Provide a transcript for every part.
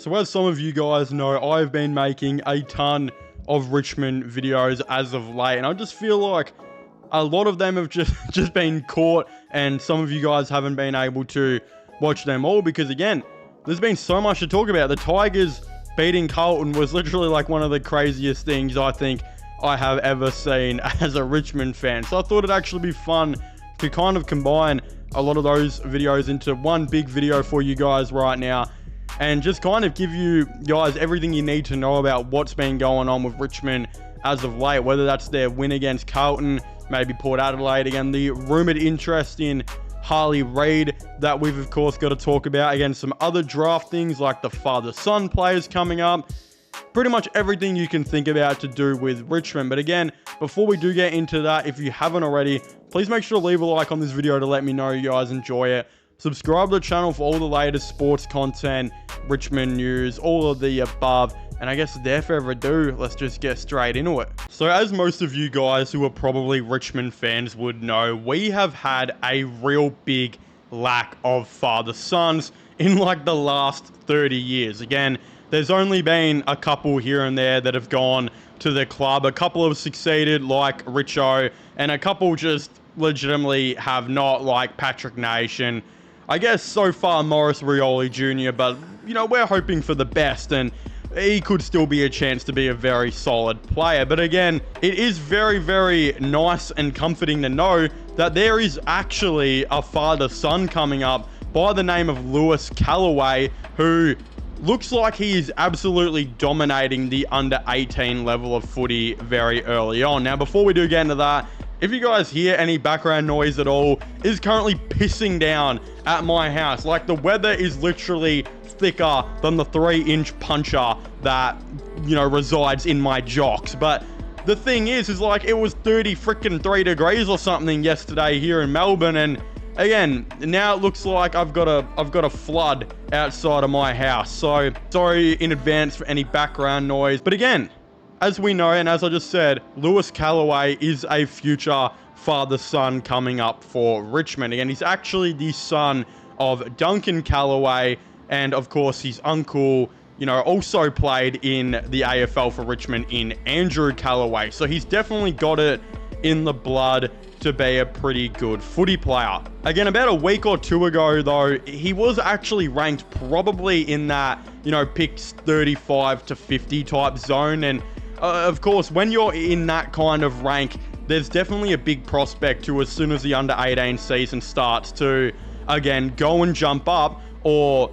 So as some of you guys know, I've been making a ton of Richmond videos as of late, and I just feel like a lot of them have just been caught, and some of you guys haven't been able to watch them all because, again, there's been so much to talk about. The Tigers beating Carlton was literally like one of the craziest things I think I have ever seen as a Richmond fan. So I thought it'd actually be fun to kind of combine a lot of those videos into one big video for you guys right now, and just kind of give you guys everything you need to know about what's been going on with Richmond as of late, whether that's their win against Carlton, maybe Port Adelaide again, the rumoured interest in Harley Reid that we've of course got to talk about, again, some other draft things like the father-son players coming up, pretty much everything you can think about to do with Richmond. But again, before we do get into that, if you haven't already, please make sure to leave a like on this video to let me know you guys enjoy it. Subscribe to the channel for all the latest sports content, Richmond news, all of the above. And I guess without further ado, let's just get straight into it. So as most of you guys who are probably Richmond fans would know, we have had a real big lack of father-sons in like the last 30 years. Again, there's only been a couple here and there that have gone to the club. A couple have succeeded, like Richo, and a couple just legitimately have not, like Patrick Nation. I guess so far Morris Rioli Jr., but, you know, we're hoping for the best, and he could still be a chance to be a very solid player. But again, it is very, very nice and comforting to know that there is actually a father-son coming up by the name of Lewis Callaway, who looks like he is absolutely dominating the under 18 level of footy very early on. Now, before we do get into that, if you guys hear any background noise at all, it is currently pissing down at my house. Like, the weather is literally thicker than the 3-inch puncher that, you know, resides in my jocks. But the thing is like, it was 3 degrees or something yesterday here in Melbourne, and again, now it looks like I've got a flood outside of my house. So sorry in advance for any background noise. But again, as we know, and as I just said, Lewis Callaway is a future father-son coming up for Richmond. Again, he's actually the son of Duncan Callaway, and of course his uncle, you know, also played in the AFL for Richmond in Andrew Callaway. So he's definitely got it in the blood to be a pretty good footy player. Again, about a week or two ago though, he was actually ranked probably in that, you know, picks 35 to 50 type zone. And of course, when you're in that kind of rank, there's definitely a big prospect to, as soon as the under 18 season starts, to again go and jump up, or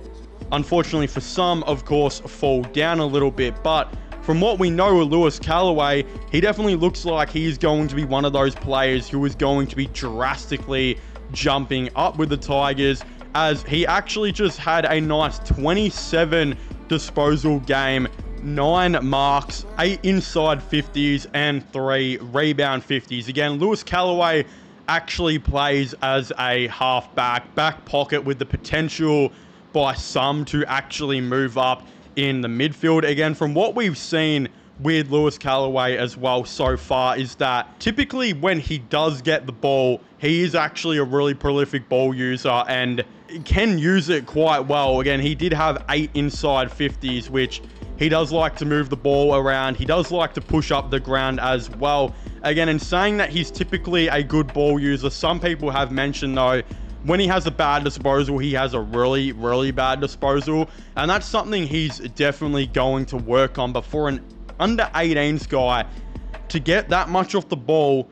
unfortunately for some, of course, fall down a little bit. But from what we know of Lewis Callaway, he definitely looks like he's going to be one of those players who is going to be drastically jumping up with the Tigers, as he actually just had a nice 27 disposal game, 9 marks, 8 inside 50s, and 3 rebound 50s. Again, Lewis Callaway actually plays as a halfback, back pocket, with the potential by some to actually move up in the midfield. Again, from what we've seen with Lewis Callaway as well so far, is that typically when he does get the ball, he is actually a really prolific ball user and can use it quite well. Again, he did have 8 inside 50s, which he does like to move the ball around. He does like to push up the ground as well. Again, in saying that he's typically a good ball user, some people have mentioned though, when he has a bad disposal, he has a really, really bad disposal. And that's something he's definitely going to work on. But for an under 18s guy to get that much off the ball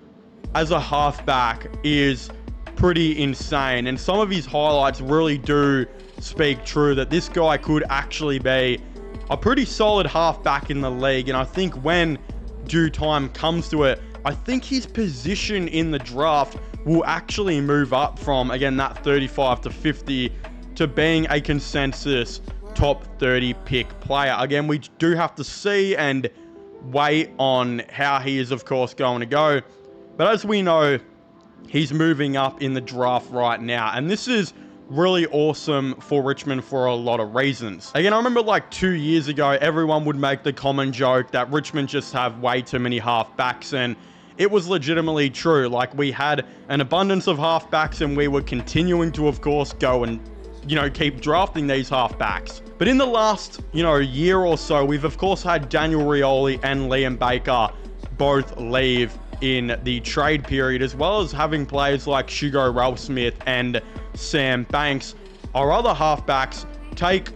as a halfback is pretty insane. And some of his highlights really do speak true that this guy could actually be a pretty solid halfback in the league. And I think when due time comes to it, I think his position in the draft will actually move up from, again, that 35 to 50 to being a consensus top 30 pick player. Again, we do have to see and wait on how he is, of course, going to go. But as we know, he's moving up in the draft right now. And this is really awesome for Richmond for a lot of reasons. Again, I remember like 2 years ago, everyone would make the common joke that Richmond just have way too many halfbacks, and it was legitimately true. Like, we had an abundance of halfbacks, and we were continuing to, of course, go and keep drafting these halfbacks. But in the last, year or so, we've of course had Daniel Rioli and Liam Baker both leave in the trade period, as well as having players like Shugo Ralphsmith and Sam Banks. Our other halfbacks take,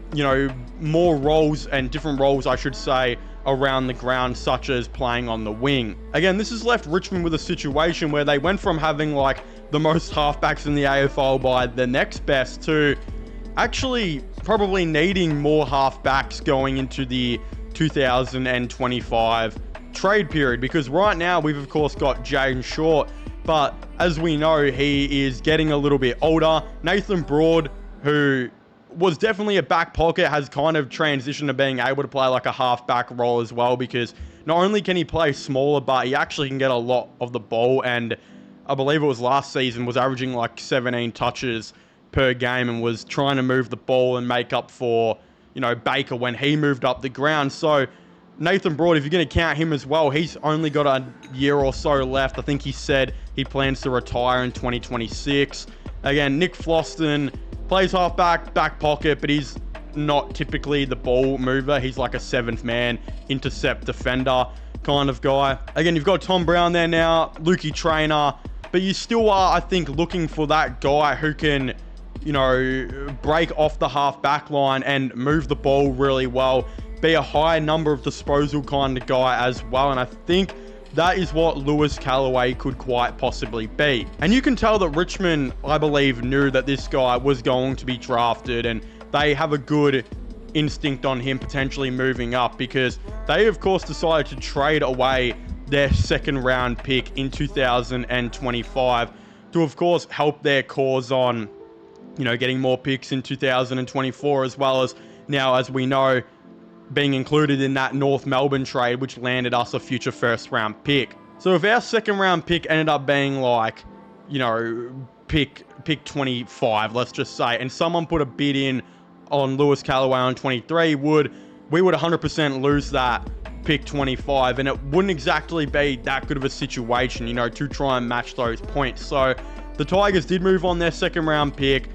more roles, and different roles, I should say, around the ground, such as playing on the wing. Again, this has left Richmond with a situation where they went from having like the most halfbacks in the AFL by the next best to actually probably needing more halfbacks going into the 2025 trade period, because right now we've of course got Jaden Short, but as we know, he is getting a little bit older. Nathan Broad, who was definitely a back pocket, has kind of transitioned to being able to play like a halfback role as well, because not only can he play smaller, but he actually can get a lot of the ball, and I believe it was last season was averaging like 17 touches per game and was trying to move the ball and make up for, Baker when he moved up the ground. So Nathan Broad, if you're going to count him as well, he's only got a year or so left. I think he said he plans to retire in 2026. Again, Nick Floston plays halfback, back pocket, but he's not typically the ball mover. He's like a seventh man, intercept defender kind of guy. Again, you've got Tom Brown there now, Lukey Trainer, but you still are, I think, looking for that guy who can, break off the half-back line and move the ball really well, be a high number of disposal kind of guy as well. And I think that is what Lewis Callaway could quite possibly be. And you can tell that Richmond, I believe, knew that this guy was going to be drafted, and they have a good instinct on him potentially moving up, because they, of course, decided to trade away their second round pick in 2025 to, of course, help their cause on, getting more picks in 2024, as well as now, as we know, being included in that North Melbourne trade, which landed us a future first round pick. So if our second round pick ended up being like, pick 25, let's just say, and someone put a bid in on Lewis Callaway on 23, we would 100% lose that pick 25, and it wouldn't exactly be that good of a situation, to try and match those points. So the Tigers did move on their second round pick,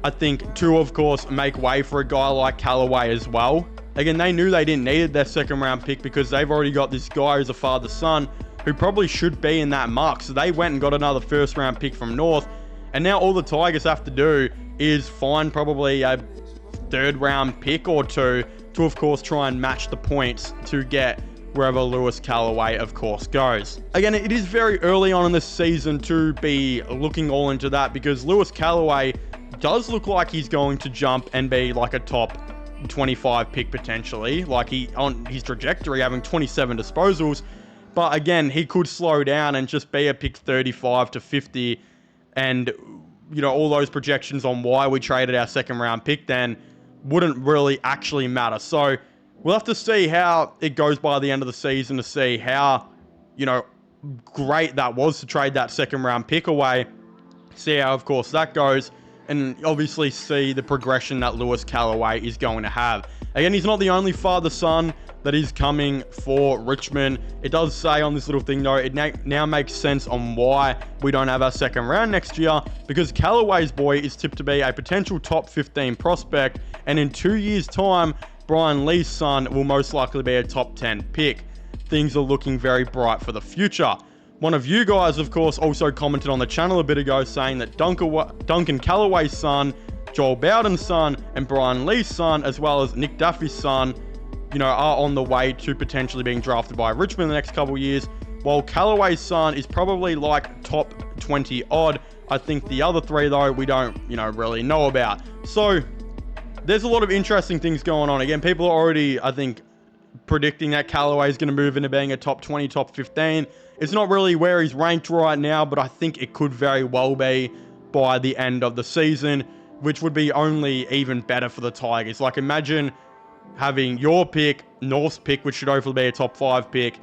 I think, to, of course, make way for a guy like Callaway as well. Again, they knew they didn't need their second round pick because they've already got this guy who's a father-son who probably should be in that mark. So they went and got another first round pick from North. And now all the Tigers have to do is find probably a third round pick or two to, of course, try and match the points to get wherever Lewis Callaway, of course, goes. Again, it is very early on in the season to be looking all into that, because Lewis Callaway does look like he's going to jump and be like a top 25 pick potentially, like he on his trajectory, having 27 disposals. But again, he could slow down and just be a pick 35 to 50, and all those projections on why we traded our second round pick then wouldn't really actually matter. So we'll have to see how it goes by the end of the season to see how great that was to trade that second round pick away, see how, of course, that goes, and obviously see the progression that Lewis Callaway is going to have. Again, he's not the only father-son that is coming for Richmond. It does say on this little thing, though, it now makes sense on why we don't have our second round next year, because Callaway's boy is tipped to be a potential top 15 prospect, and in 2 years' time, Brian Lee's son will most likely be a top 10 pick. Things are looking very bright for the future. One of you guys, of course, also commented on the channel a bit ago saying that Duncan Callaway's son, Joel Bowden's son, and Brian Lee's son, as well as Nick Duffy's son, are on the way to potentially being drafted by Richmond in the next couple of years, while Callaway's son is probably like top 20 odd. I think the other three, though, we don't, really know about. So there's a lot of interesting things going on. Again, people are already, I think, predicting that Callaway is going to move into being a top 20, top 15. It's not really where he's ranked right now, but I think it could very well be by the end of the season, which would be only even better for the Tigers. Like, imagine having your pick, North's pick, which should hopefully be a top 5 pick,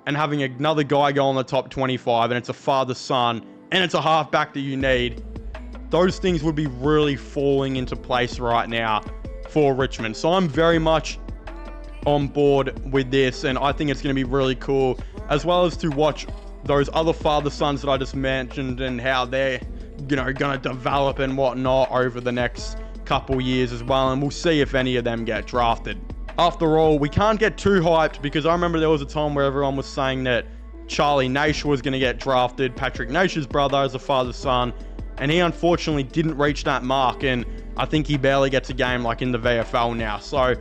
and having another guy go on the top 25, and it's a father-son, and it's a halfback that you need. Those things would be really falling into place right now for Richmond. So I'm very much on board with this, and I think it's going to be really cool, as well as to watch those other father-sons that I just mentioned and how they're, going to develop and whatnot over the next couple years as well, and we'll see if any of them get drafted. After all, we can't get too hyped, because I remember there was a time where everyone was saying that Charlie Naish was going to get drafted, Patrick Naish's brother, as a father-son, and he unfortunately didn't reach that mark, and I think he barely gets a game like in the VFL now. So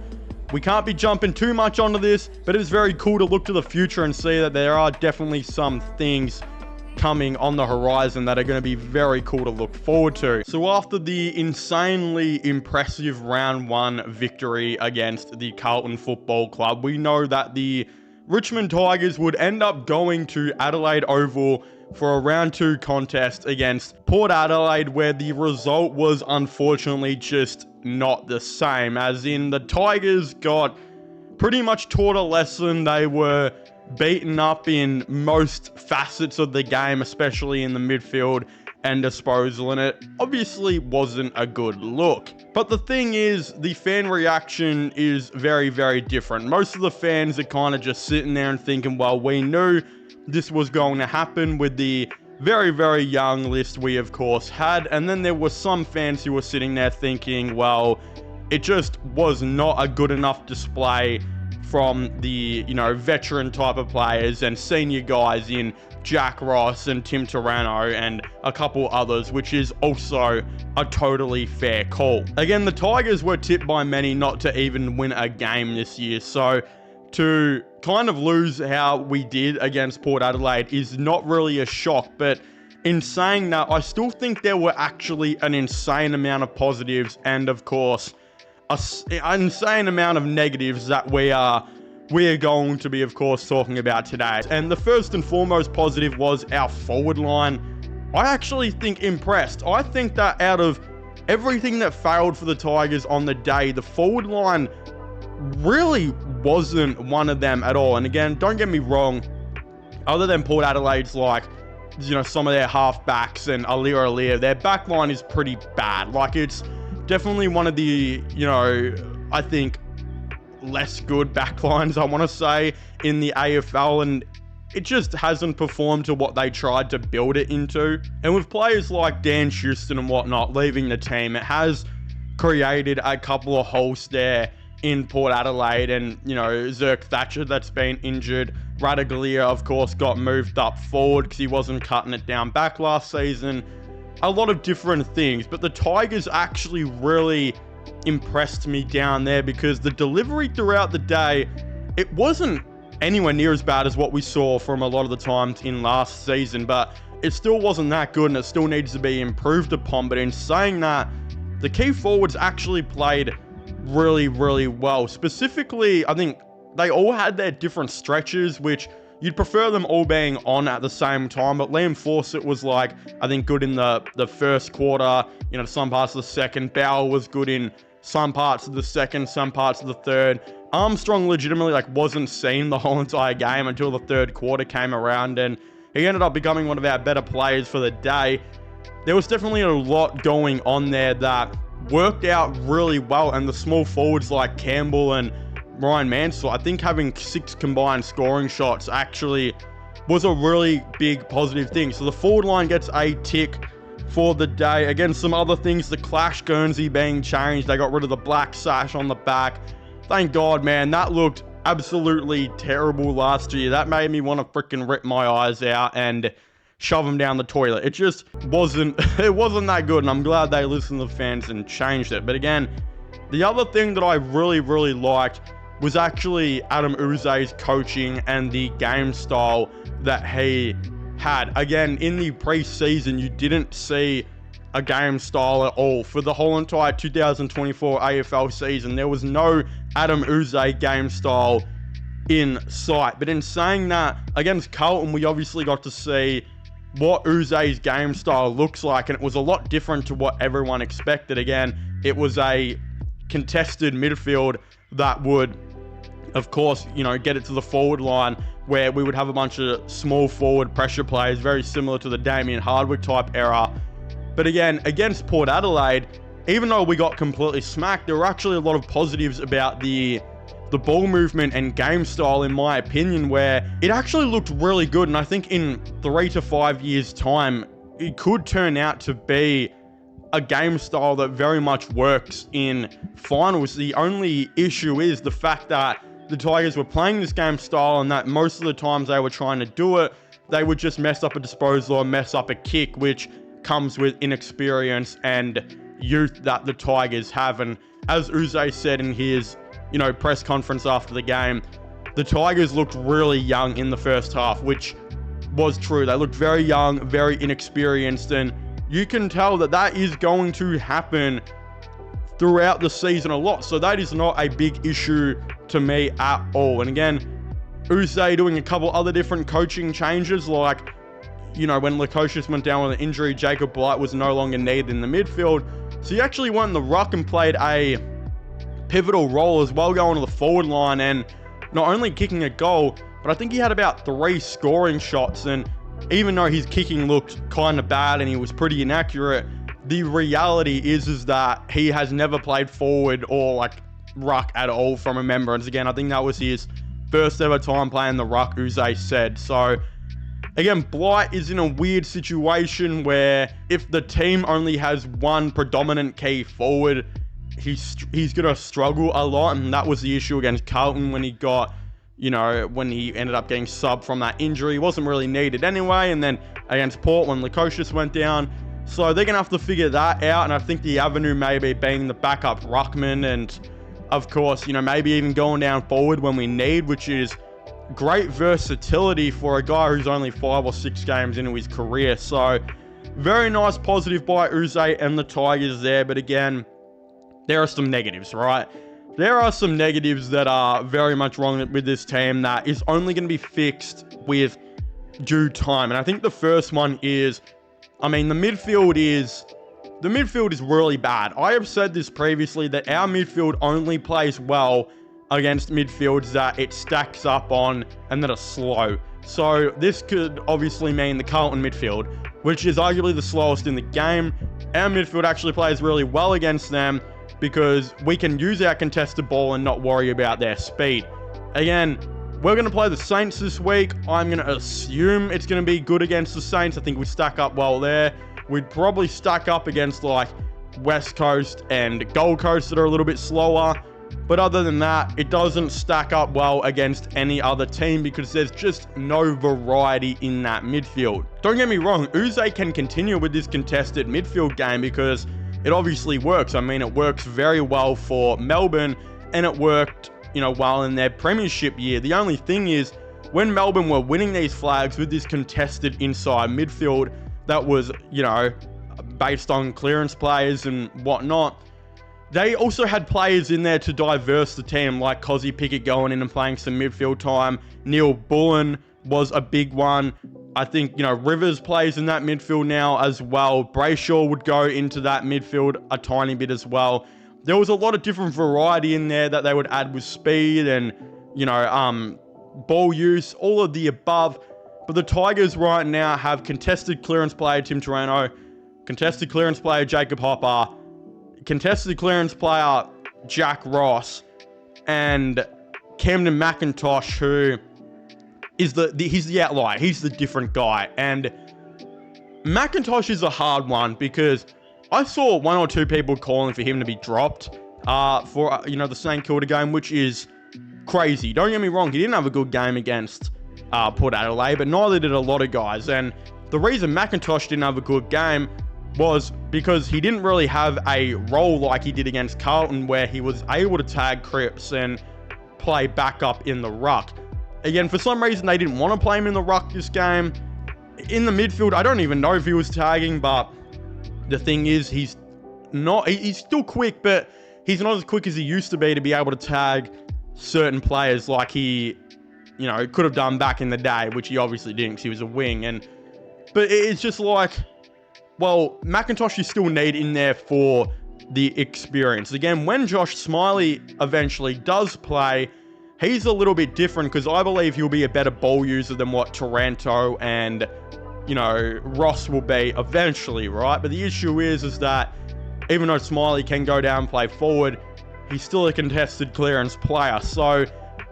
we can't be jumping too much onto this, but it's very cool to look to the future and see that there are definitely some things coming on the horizon that are going to be very cool to look forward to. So after the insanely impressive round 1 victory against the Carlton Football Club, we know that the Richmond Tigers would end up going to Adelaide Oval for a round 2 contest against Port Adelaide, where the result was unfortunately just not the same, as in the Tigers got pretty much taught a lesson. They were beaten up in most facets of the game, especially in the midfield and disposal, and it obviously wasn't a good look. But the thing is, the fan reaction is very, very different. Most of the fans are kind of just sitting there and thinking, well, we knew this was going to happen with the very, very young list we of course had. And then there were some fans who were sitting there thinking, well, it just was not a good enough display from the, veteran type of players and senior guys in Jack Ross and Tim Taranto and a couple others, which is also a totally fair call. Again, the Tigers were tipped by many not to even win a game this year, so to kind of lose how we did against Port Adelaide is not really a shock. But in saying that, I still think there were actually an insane amount of positives and, of course, an insane amount of negatives that we are going to be, of course, talking about today. And the first and foremost positive was our forward line. I actually think impressed. I think that out of everything that failed for the Tigers on the day, the forward line really wasn't one of them at all. And again, don't get me wrong, other than Port Adelaide's, some of their halfbacks and Alir, their back line is pretty bad. It's definitely one of the, I think, less good backlines, I want to say, in the AFL, and it just hasn't performed to what they tried to build it into. And with players like Dan Houston and whatnot leaving the team, it has created a couple of holes there in Port Adelaide. And, Zirk Thatcher, that's been injured. Radaglia, of course, got moved up forward because he wasn't cutting it down back last season. A lot of different things, but the Tigers actually really impressed me down there, because the delivery throughout the day, it wasn't anywhere near as bad as what we saw from a lot of the times in last season, but it still wasn't that good and it still needs to be improved upon. But in saying that, the key forwards actually played really, really well. Specifically, I think they all had their different stretches, which you'd prefer them all being on at the same time, but Liam Fawcett was I think good in the first quarter, some parts of the second. Bauer was good in some parts of the second, some parts of the third. Armstrong legitimately wasn't seen the whole entire game until the third quarter came around, and he ended up becoming one of our better players for the day. There was definitely a lot going on there that worked out really well, and the small forwards like Campbell and Ryan Mansell, I think having 6 combined scoring shots actually was a really big positive thing. So the forward line gets a tick for the day. Again, some other things, the Clash Guernsey being changed. They got rid of the black sash on the back. Thank God, man. That looked absolutely terrible last year. That made me want to freaking rip my eyes out and shove them down the toilet. It just wasn't that good, and I'm glad they listened to the fans and changed it. But again, the other thing that I really, really liked was actually Adam Uze's coaching and the game style that he had. Again, in the preseason, you didn't see a game style at all. For the whole entire 2024 AFL season, there was no Adam Uze game style in sight. But in saying that, against Carlton, we obviously got to see what Uze's game style looks like, and it was a lot different to what everyone expected. Again, it was a contested midfield that would, of course, get it to the forward line, where we would have a bunch of small forward pressure players, very similar to the Damien Hardwick type era. But again, against Port Adelaide, even though we got completely smacked, there were actually a lot of positives about the ball movement and game style, in my opinion, where it actually looked really good. And I think in 3 to 5 years' time, it could turn out to be a game style that very much works in finals. The only issue is the fact that the Tigers were playing this game style and that most of the times they were trying to do it, they would just mess up a disposal or mess up a kick, which comes with inexperience and youth that the Tigers have. And as Uze said in his, press conference after the game, the Tigers looked really young in the first half, which was true. They looked very young, very inexperienced, and you can tell that that is going to happen throughout the season a lot. So that is not a big issue to me at all. And again, Uze doing a couple other different coaching changes, like, when Lukosius went down with an injury, Jacob Blight was no longer needed in the midfield. So he actually went in the ruck and played a pivotal role as well, going to the forward line and not only kicking a goal, but I think he had about 3 scoring shots. And even though his kicking looked kind of bad and he was pretty inaccurate, the reality is that he has never played forward or ruck at all from remembrance. Again, I think that was his first ever time playing the ruck, Uze said. So again, Blight is in a weird situation where if the team only has one predominant key forward, he's going to struggle a lot. And that was the issue against Carlton when he got, when he ended up getting subbed from that injury. He wasn't really needed anyway. And then against Port when Lukosius went down. So they're going to have to figure that out. And I think the avenue maybe being the backup ruckman and, of course, maybe even going down forward when we need, which is great versatility for a guy who's only 5 or 6 games into his career. So very nice positive by Uze and the Tigers there. But again, there are some negatives, right? There are some negatives that are very much wrong with this team that is only going to be fixed with due time. And I think the first one is, the midfield is really bad. I have said this previously, that our midfield only plays well against midfields that it stacks up on and that are slow. So this could obviously mean the Carlton midfield, which is arguably the slowest in the game. Our midfield actually plays really well against them because we can use our contested ball and not worry about their speed. Again, we're going to play the Saints this week. I'm going to assume it's going to be good against the Saints. I think we stack up well there. We'd probably stack up against West Coast and Gold Coast that are a little bit slower. But other than that, it doesn't stack up well against any other team because there's just no variety in that midfield. Don't get me wrong, Uze can continue with this contested midfield game because it obviously works. It works very well for Melbourne and it worked, well in their premiership year. The only thing is, when Melbourne were winning these flags with this contested inside midfield that was, based on clearance players and whatnot, they also had players in there to diverse the team, like Cozzy Pickett going in and playing some midfield time. Neil Bullen was a big one. I think, Rivers plays in that midfield now as well. Brayshaw would go into that midfield a tiny bit as well. There was a lot of different variety in there that they would add with speed and, ball use, all of the above. But the Tigers right now have contested clearance player Tim Taranto, contested clearance player Jacob Hopper, contested clearance player Jack Ross, and Camden McIntosh, who is he's the outlier. He's the different guy. And McIntosh is a hard one because I saw 1 or 2 people calling for him to be dropped for the St Kilda game, which is crazy. Don't get me wrong, he didn't have a good game against Port Adelaide, but neither did a lot of guys. And the reason McIntosh didn't have a good game was because he didn't really have a role like he did against Carlton, where he was able to tag Cripps and play back up in the ruck. Again, for some reason, they didn't want to play him in the ruck this game. In the midfield, I don't even know if he was tagging, but the thing is, he's still quick, but he's not as quick as he used to be able to tag certain players like he, could have done back in the day, which he obviously didn't because he was a wing. But it's just McIntosh you still need in there for the experience. Again, when Josh Smiley eventually does play, he's a little bit different because I believe he'll be a better ball user than what Taranto and, Ross will be eventually, right? But the issue is that even though Smiley can go down and play forward, he's still a contested clearance player. So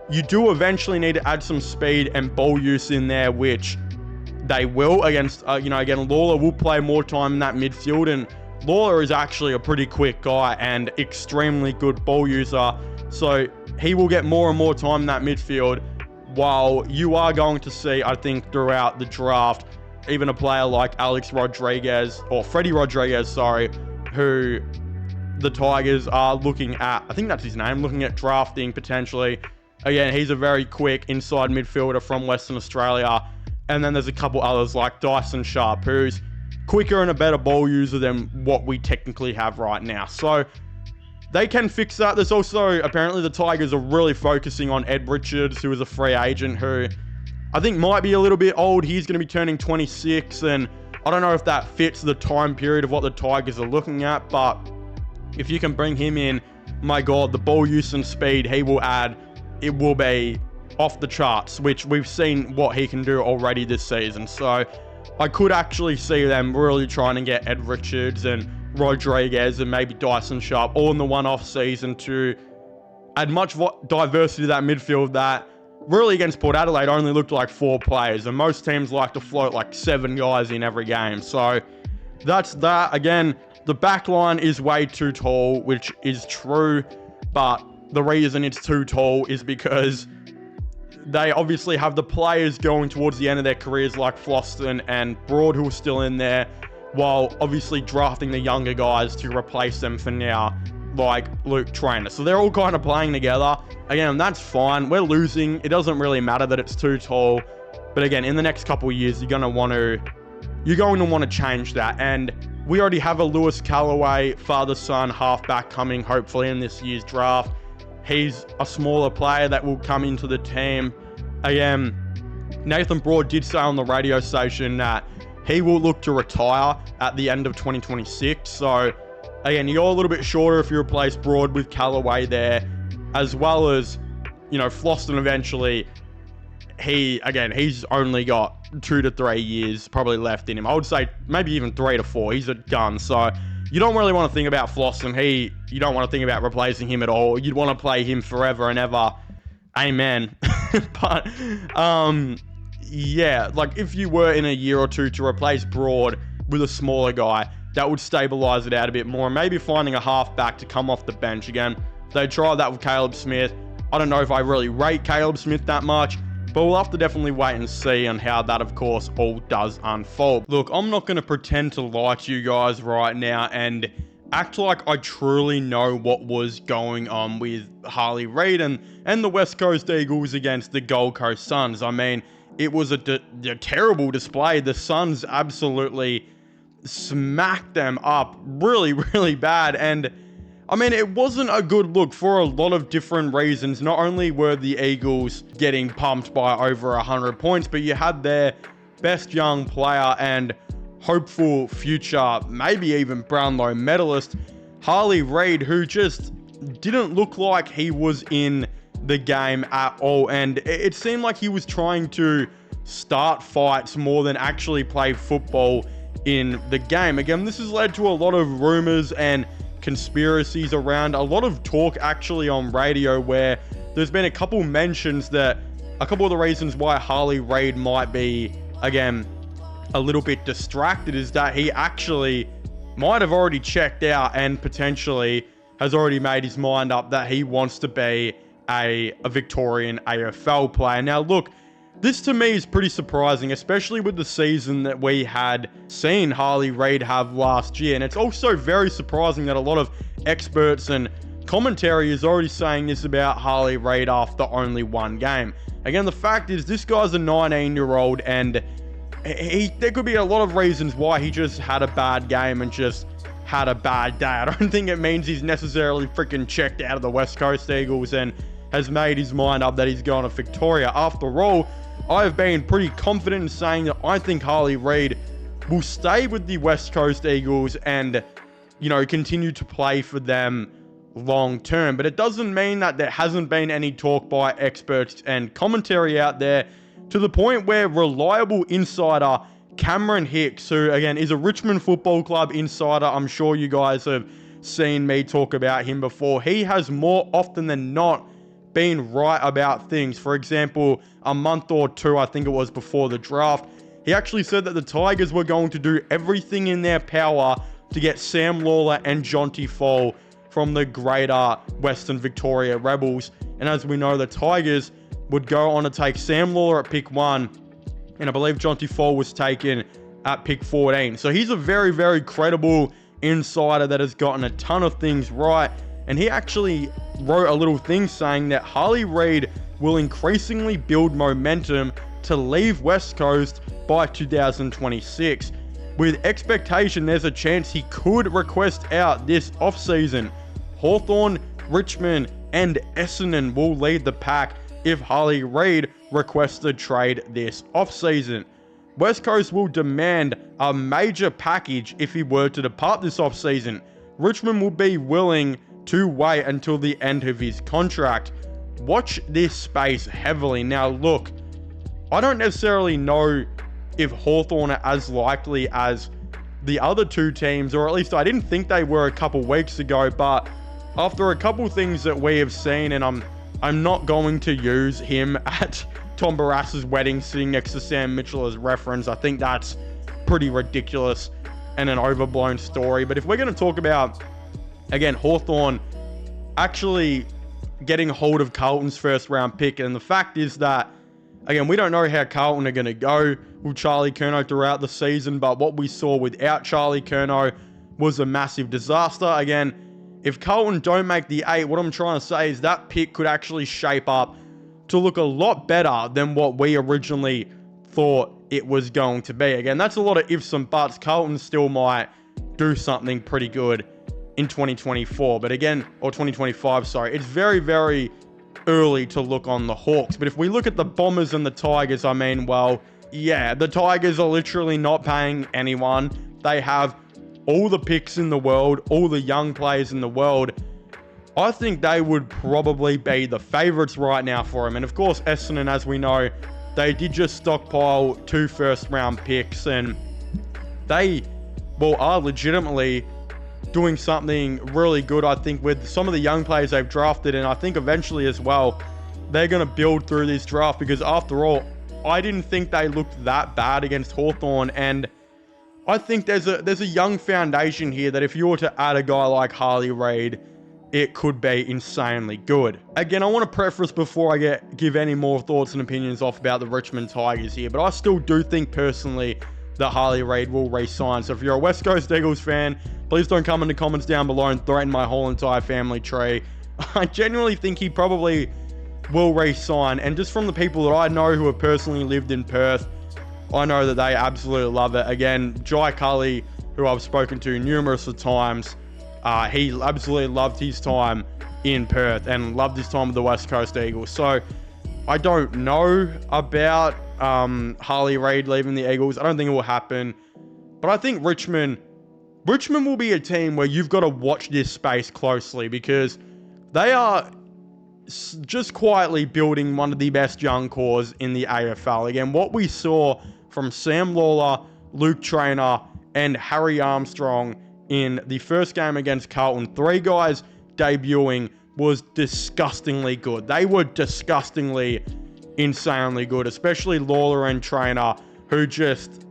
you do eventually need to add some speed and ball use in there, which they will against, again, Lawler will play more time in that midfield. And Lawler is actually a pretty quick guy and extremely good ball user. So he will get more and more time in that midfield, while you are going to see, I think, throughout the draft, even a player like Alex Rodriguez, or Freddie Rodriguez, sorry, who the Tigers are looking at, I think that's his name, looking at drafting potentially. Again, he's a very quick inside midfielder from Western Australia. And then there's a couple others like Dyson Sharp, who's quicker and a better ball user than what we technically have right now. So they can fix that. There's also, apparently the Tigers are really focusing on Ed Richards, who is a free agent who I think might be a little bit old. He's going to be turning 26, and I don't know if that fits the time period of what the Tigers are looking at, but if you can bring him in, my God, the ball use and speed he will add, it will be off the charts, which we've seen what he can do already this season. So I could actually see them really trying to get Ed Richards and Rodriguez and maybe Dyson Sharp all in the one-off season to add much diversity to that midfield that really against Port Adelaide only looked like 4 players, and most teams like to float like 7 guys in every game. So that's that. Again, the back line is way too tall, which is true, but the reason it's too tall is because they obviously have the players going towards the end of their careers like Floston and Broad, who are still in there, while obviously drafting the younger guys to replace them for now, like Luke Traynor. So they're all kind of playing together. Again, that's fine. We're losing. It doesn't really matter that it's too tall. But again, in the next couple of years, you're going to want to change that. And we already have a Lewis Callaway father-son halfback coming, hopefully, in this year's draft. He's a smaller player that will come into the team. Again, Nathan Broad did say on the radio station that he will look to retire at the end of 2026. So, again, you're a little bit shorter if you replace Broad with Callaway there, as well as, Floston eventually. He's only got 2 to 3 years probably left in him. I would say maybe even 3 to 4. He's a gun. So you don't really want to think about Floston. You don't want to think about replacing him at all. You'd want to play him forever and ever. Amen. But, yeah, like if you were in a year or two to replace Broad with a smaller guy, that would stabilize it out a bit more. And maybe finding a halfback to come off the bench again. They tried that with Caleb Smith. I don't know if I really rate Caleb Smith that much, but we'll have to definitely wait and see on how that, of course, all does unfold. Look, I'm not going to pretend to lie to you guys right now and act like I truly know what was going on with Harley Reid and the West Coast Eagles against the Gold Coast Suns. I mean, it was a terrible display. The Suns absolutely smacked them up really, really bad. And I mean, it wasn't a good look for a lot of different reasons. Not only were the Eagles getting pumped by over 100 points, but you had their best young player and hopeful future, maybe even Brownlow medalist, Harley Reid, who just didn't look like he was in the game at all. And it seemed like he was trying to start fights more than actually play football in the game. Again, this has led to a lot of rumors and conspiracies around, a lot of talk actually on radio, where there's been a couple mentions that a couple of the reasons why Harley Reid might be, again, a little bit distracted is that he actually might have already checked out and potentially has already made his mind up that he wants to be a Victorian AFL player. Now, look, this to me is pretty surprising, especially with the season that we had seen Harley Reid have last year. And it's also very surprising that a lot of experts and commentary is already saying this about Harley Reid after only one game. Again, the fact is this guy's a 19-year-old and there could be a lot of reasons why he just had a bad game and just had a bad day. I don't think it means he's necessarily freaking checked out of the West Coast Eagles and has made his mind up that he's going to Victoria. After all, I have been pretty confident in saying that I think Harley Reid will stay with the West Coast Eagles and, continue to play for them long term. But it doesn't mean that there hasn't been any talk by experts and commentary out there, to the point where reliable insider Cameron Hicks, who again is a Richmond Football Club insider, I'm sure you guys have seen me talk about him before, he has more often than not been right about things. For example, a month or two, I think it was, before the draft, he actually said that the Tigers were going to do everything in their power to get Sam Lawler and Jonty Fall from the greater Western Victoria Rebels. And as we know, the Tigers would go on to take Sam Lawler at pick 1, and I believe Jonty Fall was taken at pick 14. So he's a very, very credible insider that has gotten a ton of things right. And he actually wrote a little thing saying that Harley Reid will increasingly build momentum to leave West Coast by 2026. With expectation, there's a chance he could request out this offseason. Hawthorn, Richmond, and Essendon will lead the pack if Harley Reid requests a trade this offseason. West Coast will demand a major package if he were to depart this offseason. Richmond will be willing to wait until the end of his contract. Watch this space heavily. Now look, I don't necessarily know if Hawthorn are as likely as the other two teams, or at least I didn't think they were a couple weeks ago, but after a couple things that we have seen, and I'm not going to use him at Tom Barrass's wedding sitting next to Sam Mitchell as reference. I think that's pretty ridiculous and an overblown story. But if we're going to talk about, again, Hawthorn actually getting hold of Carlton's first round pick, and the fact is that, again, we don't know how Carlton are going to go with Charlie Curnow throughout the season, but what we saw without Charlie Curnow was a massive disaster. Again, if Carlton don't make the 8, what I'm trying to say is that pick could actually shape up to look a lot better than what we originally thought it was going to be. Again, that's a lot of ifs and buts. Carlton still might do something pretty good in 2024, but again, or 2025, sorry. It's very, very early to look on the Hawks. But if we look at the Bombers and the Tigers, I mean, well, yeah, the Tigers are literally not paying anyone. They have all the picks in the world, all the young players in the world. I think they would probably be the favourites right now for him. And of course, Essendon, as we know, they did just stockpile 2 first-round picks, and they, well, are legitimately doing something really good, I think, with some of the young players they've drafted. And I think eventually as well, they're going to build through this draft, because after all, I didn't think they looked that bad against Hawthorn. And I think there's a young foundation here that if you were to add a guy like Harley Reid, it could be insanely good. Again, I want to preface before I give any more thoughts and opinions off about the Richmond Tigers here, but I still do think personally that Harley Reid will re-sign. So if you're a West Coast Eagles fan, please don't come in the comments down below and threaten my whole entire family tree. I genuinely think he probably will re-sign, and just from the people that I know who have personally lived in Perth, I know that they absolutely love it. Again, Jai Cully, who I've spoken to numerous of times, he absolutely loved his time in Perth and loved his time with the West Coast Eagles. So I don't know about Harley Reid leaving the Eagles. I don't think it will happen. But I think Richmond will be a team where you've got to watch this space closely, because they are just quietly building one of the best young cores in the AFL. Again, what we saw from Sam Lawler, Luke Traynor, and Harry Armstrong in the first game against Carlton, 3 guys debuting, was disgustingly good. They were disgustingly, insanely good, especially Lawler and Traynor, who just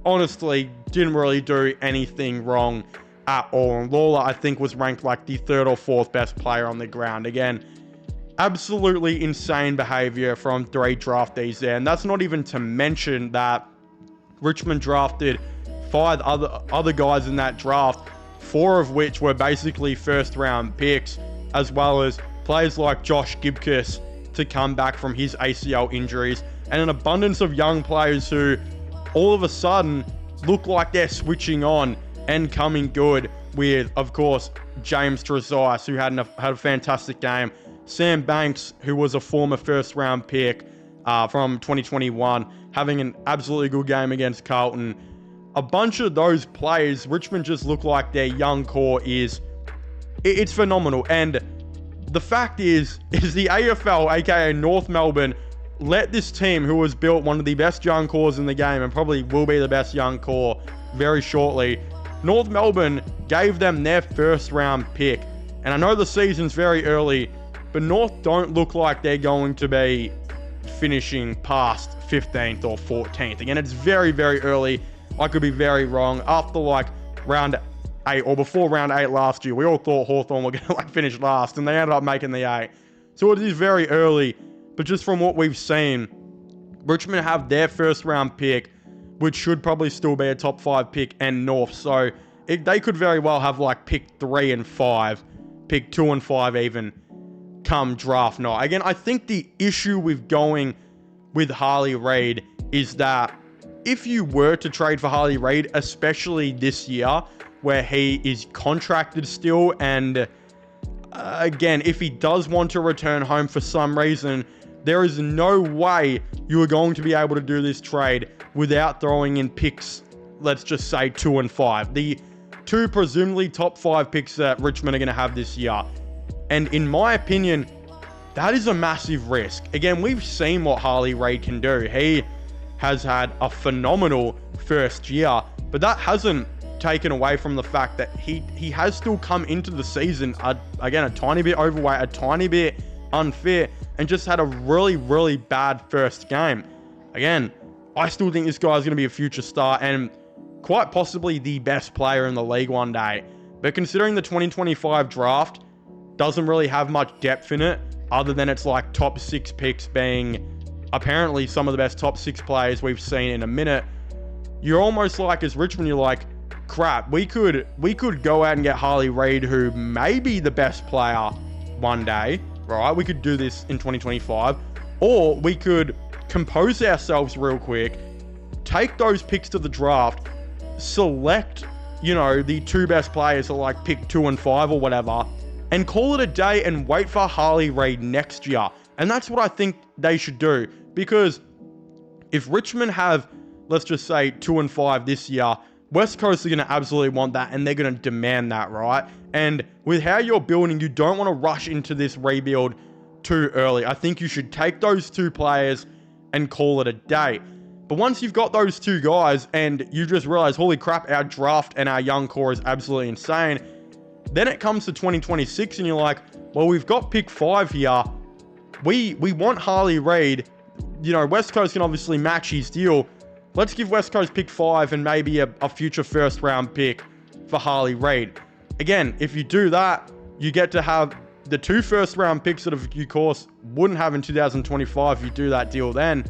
honestly didn't really do anything wrong at all. And Lawler, I think, was ranked like the 3rd or 4th best player on the ground. Again, absolutely insane behavior from 3 draftees there. And that's not even to mention that Richmond drafted 5 other guys in that draft, 4 of which were basically first-round picks, as well as players like Josh Gibcus to come back from his ACL injuries, and an abundance of young players who all of a sudden look like they're switching on and coming good, with, of course, James Trezise, who had a fantastic game, Sam Banks, who was a former first-round pick from 2021, having an absolutely good game against Carlton. A bunch of those players, Richmond just look like their young core it's phenomenal. And the fact is the AFL, aka North Melbourne, let this team, who has built one of the best young cores in the game and probably will be the best young core very shortly, North Melbourne gave them their first round pick. And I know the season's very early, but North don't look like they're going to be finishing past 15th or 14th. Again, it's very, very early. I could be very wrong. After like round 8, or before round 8 last year, we all thought Hawthorn were going to like finish last, and they ended up making the 8. So it is very early, but just from what we've seen, Richmond have their first round pick, which should probably still be a top 5 pick, and North. So they could very well have like pick 3 and 5, pick 2 and 5 even, come draft night. Again, I think the issue with going with Harley Reid is that if you were to trade for Harley Reid, especially this year where he is contracted still, and again, if he does want to return home for some reason, there is no way you are going to be able to do this trade without throwing in picks, let's just say 2 and 5. The 2 presumably top 5 picks that Richmond are going to have this year. And in my opinion, that is a massive risk. Again, we've seen what Harley Reid can do. He has had a phenomenal first year, but that hasn't taken away from the fact that he has still come into the season, again, a tiny bit overweight, a tiny bit unfit, and just had a really, really bad first game. Again, I still think this guy's going to be a future star and quite possibly the best player in the league one day. But considering the 2025 draft doesn't really have much depth in it, other than it's like top 6 picks being apparently some of the best top 6 players we've seen in a minute, you're almost like, as Richmond, you're like, crap, we could go out and get Harley Reid, who may be the best player one day, right? We could do this in 2025, or we could compose ourselves real quick, take those picks to the draft, select, the 2 best players, so like pick 2 and 5 or whatever, and call it a day and wait for Harley Reid next year. And that's what I think they should do, because if Richmond have, let's just say 2 and 5 this year, West Coast are going to absolutely want that, and they're going to demand that, right? And with how you're building, you don't want to rush into this rebuild too early. I think you should take those 2 players and call it a day. But once you've got those 2 guys and you just realize, holy crap, our draft and our young core is absolutely insane, then it comes to 2026 and you're like, well, we've got pick 5 here. We want Harley Reid. West Coast can obviously match his deal. Let's give West Coast pick 5 and maybe a future first round pick for Harley Reid. Again, if you do that, you get to have the 2 first round picks that, of course, wouldn't have in 2025 if you do that deal then.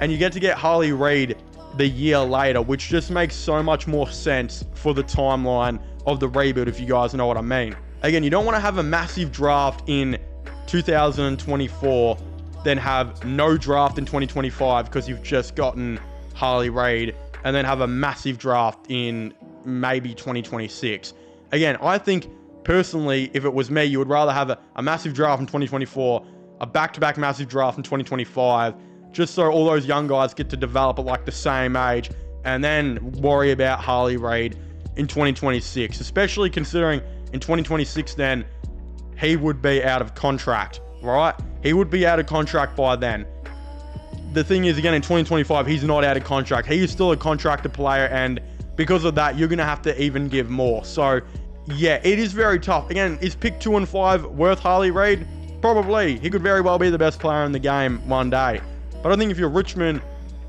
And you get to get Harley Reid the year later, which just makes so much more sense for the timeline of the rebuild, if you guys know what I mean. Again, you don't want to have a massive draft in 2024, then have no draft in 2025 because you've just gotten Harley Reid, and then have a massive draft in maybe 2026. Again, I think personally, if it was me, you would rather have a massive draft in 2024, a back-to-back massive draft in 2025, just so all those young guys get to develop at like the same age, and then worry about Harley Reid in 2026, especially considering in 2026 then he would be out of contract, right? He would be out of contract by then. The thing is, again, in 2025, he's not out of contract. He is still a contracted player, and because of that, you're going to have to even give more. So, yeah, it is very tough. Again, is pick 2 and 5 worth Harley Reid? Probably. He could very well be the best player in the game one day. But I think if you're Richmond,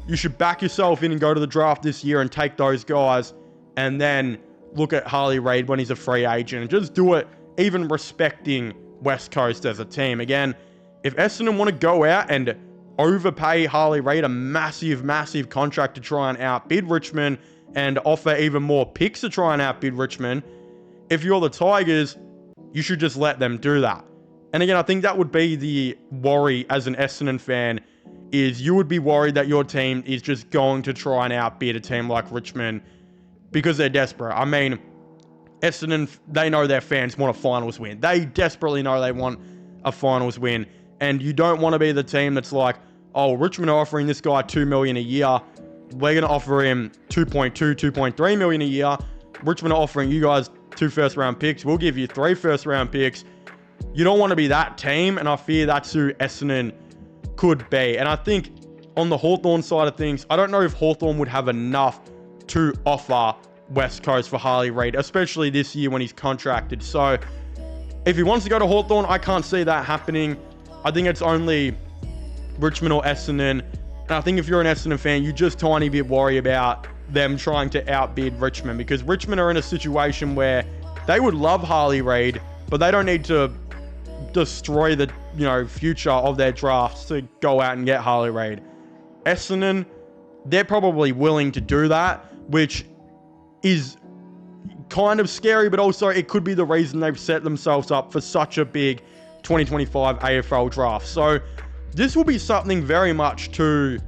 you should back yourself in and go to the draft this year and take those guys, and then look at Harley Reid when he's a free agent, and just do it even respecting West Coast as a team. Again, if Essendon want to go out and overpay Harley Reid a massive, massive contract to try and outbid Richmond and offer even more picks to try and outbid Richmond, if you're the Tigers, you should just let them do that. And again, I think that would be the worry as an Essendon fan, is you would be worried that your team is just going to try and outbid a team like Richmond because they're desperate. I mean, Essendon, they know their fans want a finals win. They desperately know they want a finals win. And you don't want to be the team that's like, oh, Richmond are offering this guy $2 million a year. We're going to offer him 2.3 million a year. Richmond are offering you guys 2 first round picks. We'll give you 3 first round picks. You don't want to be that team, and I fear that's who Essendon could be. And I think on the Hawthorn side of things, I don't know if Hawthorn would have enough to offer West Coast for Harley Reid, especially this year when he's contracted. So if he wants to go to Hawthorn, I can't see that happening. I think it's only Richmond or Essendon. And I think if you're an Essendon fan, you just tiny bit worry about them trying to outbid Richmond, because Richmond are in a situation where they would love Harley Reid, but they don't need to destroy the future of their drafts to go out and get Harley Reid. Essendon, they're probably willing to do that, which is kind of scary, but also it could be the reason they've set themselves up for such a big 2025 AFL draft. So this will be something very much to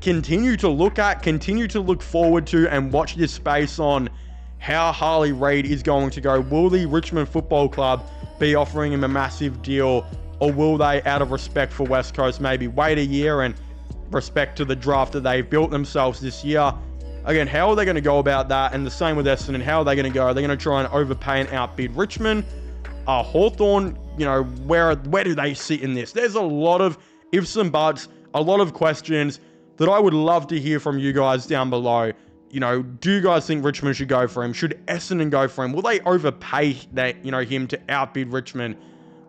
continue to look at, continue to look forward to, and watch this space on how Harley Reid is going to go. Will the Richmond Football Club be offering him a massive deal, or will they, out of respect for West Coast, maybe wait a year and respect to the draft that they've built themselves this year? Again, how are they going to go about that? And the same with Essendon. How are they going to go? Are they going to try and overpay and outbid Richmond? Hawthorn, where do they sit in this? There's a lot of ifs and buts, a lot of questions that I would love to hear from you guys down below. Do you guys think Richmond should go for him? Should Essendon go for him? Will they overpay him to outbid Richmond?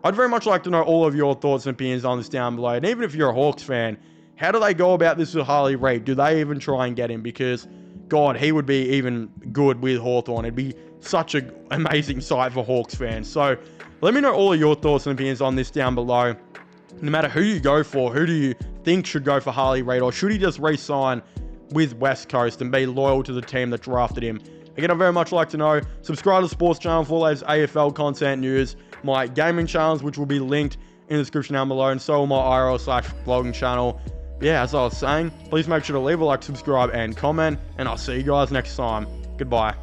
I'd very much like to know all of your thoughts and opinions on this down below. And even if you're a Hawks fan, how do they go about this with Harley Reid? Do they even try and get him? Because, God, he would be even good with Hawthorn. It'd be such an amazing sight for Hawks fans. So let me know all of your thoughts and opinions on this down below. No matter who you go for, who do you think should go for Harley Reid, or should he just re-sign with West Coast and be loyal to the team that drafted him? Again, I'd very much like to know. Subscribe to the sports channel for all those AFL content news, my gaming channels, which will be linked in the description down below, and so will my IRL/vlogging channel. Yeah, as I was saying, please make sure to leave a like, subscribe, and comment, and I'll see you guys next time. Goodbye.